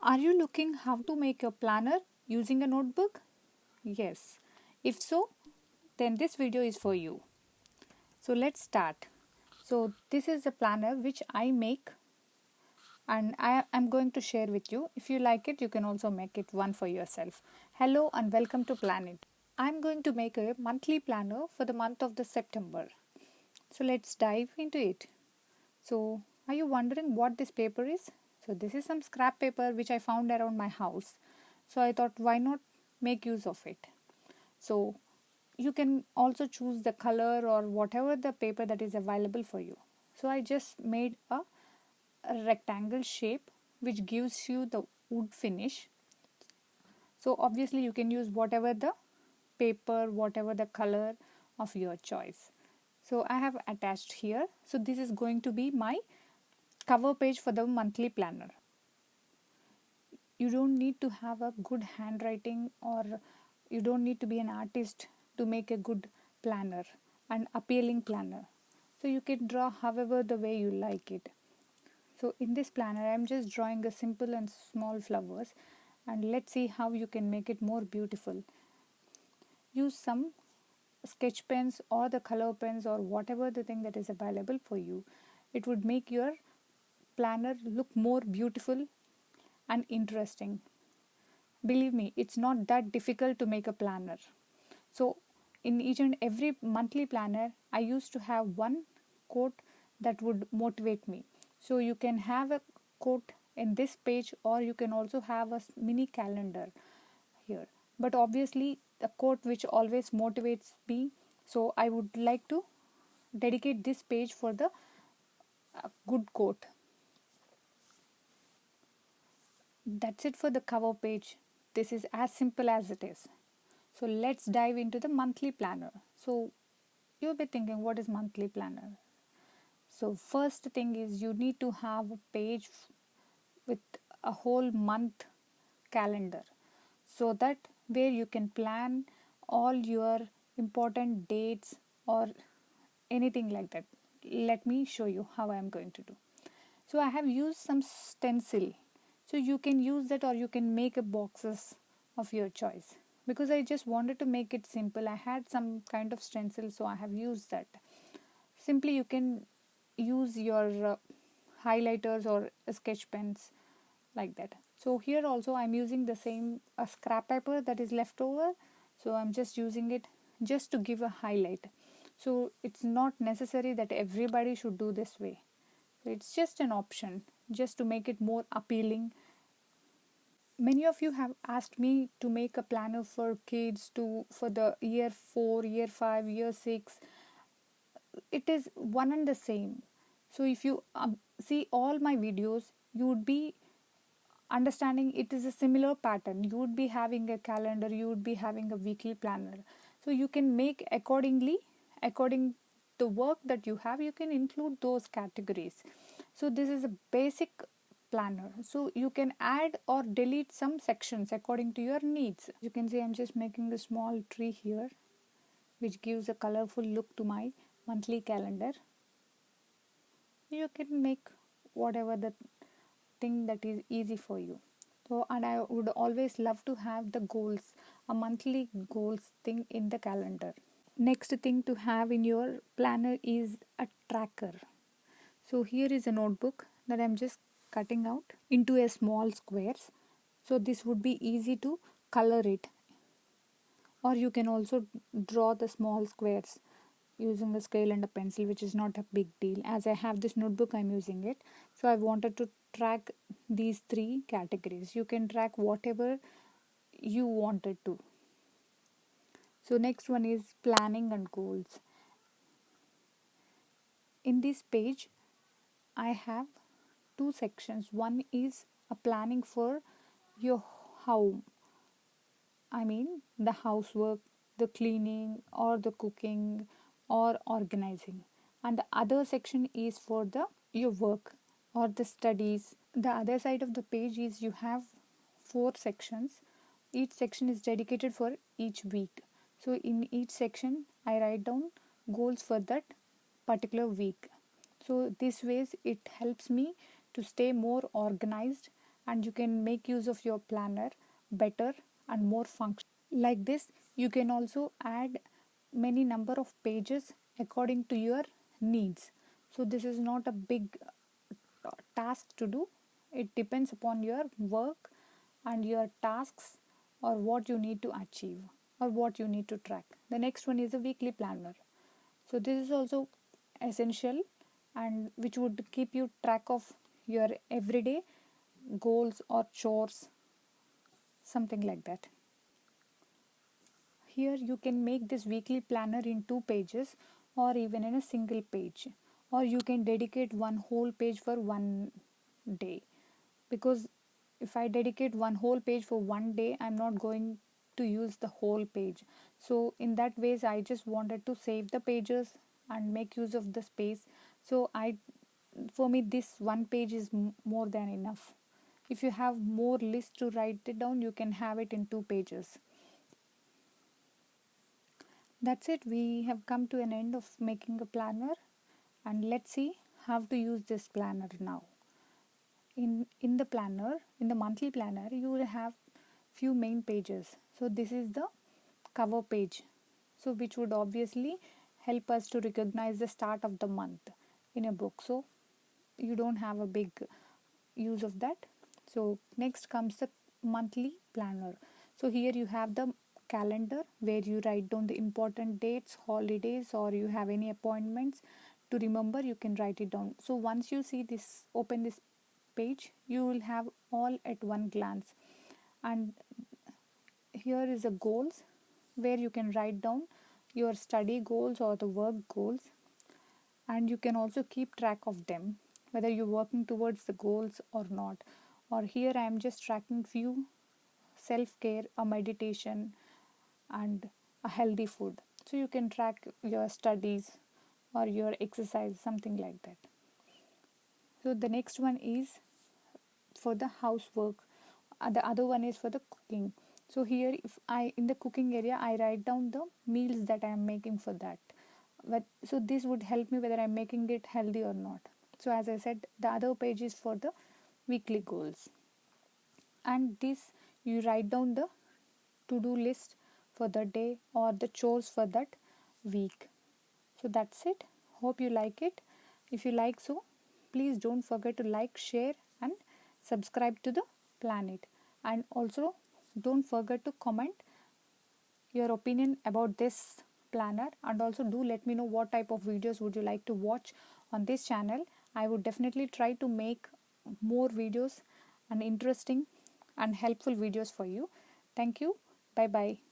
Are you looking how to make a planner using a notebook? Yes. If so, then this video is for you. So let's start. So this is a planner which I make and I am going to share with you. If you like it, you can also make it one for yourself. Hello and welcome to Planet. I'm going to make a monthly planner for the month of the September. So let's dive into it. So are you wondering what this paper is? So this is some scrap paper which I found around my house. So I thought why not make use of it. So you can also choose the color or whatever the paper that is available for you. So I just made a rectangle shape which gives you the wood finish. So obviously you can use whatever the paper, whatever the color of your choice. So I have attached here. So this is going to be my cover page for the monthly planner. You don't need to have a good handwriting or you don't need to be an artist to make a good planner, an appealing planner. So you can draw however the way you like it. So in this planner I'm just drawing a simple and small flowers, and let's see how you can make it more beautiful. Use some sketch pens or the color pens or whatever the thing that is available for you. It would make your planner look more beautiful and interesting. Believe me, it's not that difficult to make a planner. So in each and every monthly planner I used to have one quote that would motivate me. So you can have a quote in this page or you can also have a mini calendar here, but obviously the quote which always motivates me, so I would like to dedicate this page for the good quote. That's it for the cover page. This is as simple as it is. So let's dive into the monthly planner. So you'll be thinking, what is monthly planner? So first thing is you need to have a page with a whole month calendar, so that where you can plan all your important dates or anything like that. Let me show you how I am going to do. So I have used some stencil. So you can use that or you can make a boxes of your choice. Because I just wanted to make it simple, I had some kind of stencil, so I have used that. Simply you can use your highlighters or sketch pens like that. So here also I'm using the same scrap paper that is left over. So I'm just using it just to give a highlight. So it's not necessary that everybody should do this way. So it's just an option just to make it more appealing. Many of you have asked me to make a planner for kids to for the year 4, year 5, year 6. It is one and the same. So if you see all my videos, you would be understanding it is a similar pattern. You would be having a calendar, you would be having a weekly planner. So you can make accordingly, according the work that you have, you can include those categories. So this is a basic planner. So you can add or delete some sections according to your needs. You can see I'm just making a small tree here which gives a colorful look to my monthly calendar. You can make whatever the thing that is easy for you. So, and I would always love to have the goals, a monthly goals thing in the calendar. Next thing to have in your planner is a tracker. So here is a notebook that I'm just cutting out into a small squares. So this would be easy to color it, or you can also draw the small squares using a scale and a pencil, which is not a big deal. As I have this notebook, I'm using it. So I wanted to track these three categories. You can track whatever you wanted to. So next one is planning and goals. In this page I have two sections. One is a planning for your home, I mean the housework, the cleaning or the cooking or organizing. And the other section is for the your work or the studies. The other side of the page is you have four sections. Each section is dedicated for each week. So in each section I write down goals for that particular week. So this ways it helps me to stay more organized and you can make use of your planner better and more functional. Like this, you can also add many number of pages according to your needs. So this is not a big task to do. It depends upon your work and your tasks, or what you need to achieve or what you need to track. The next one is a weekly planner. So this is also essential, and which would keep you track of your everyday goals or chores, something like that. Here you can make this weekly planner in 2 pages or even in a single page, or you can dedicate one whole page for one day. Because if I dedicate one whole page for one day, I'm not going to use the whole page. So in that ways, I just wanted to save the pages and make use of the space. So for me, this one page is more than enough. If you have more list to write it down, you can have it in 2 pages. That's it. We have come to an end of making a planner, and let's see how to use this planner now. In the planner, in the monthly planner, you will have few main pages. So this is the cover page, so which would obviously help us to recognize the start of the month in a book. So you don't have a big use of that. So next comes the monthly planner. So here you have the calendar where you write down the important dates, holidays, or you have any appointments to remember, you can write it down. So once you see this, open this page, you will have all at one glance. And here is the goals, where you can write down your study goals or the work goals, and you can also keep track of them, whether you're working towards the goals or not. Or here I am just tracking few: self care, a meditation, and a healthy food. So you can track your studies or your exercise, something like that. So the next one is for the housework. The other one is for the cooking. So here, if I, in the cooking area, I write down the meals that I am making for that. But so this would help me whether I'm making it healthy or not. So as I said, the other page is for the weekly goals, and this, you write down the to-do list for the day or the chores for that week. So that's it. Hope you like it. If you like so, please don't forget to like, share, and subscribe to the planet. And also don't forget to comment your opinion about this planner, and also do let me know what type of videos would you like to watch on this channel. I would definitely try to make more videos and interesting and helpful videos for you. Thank you. Bye bye.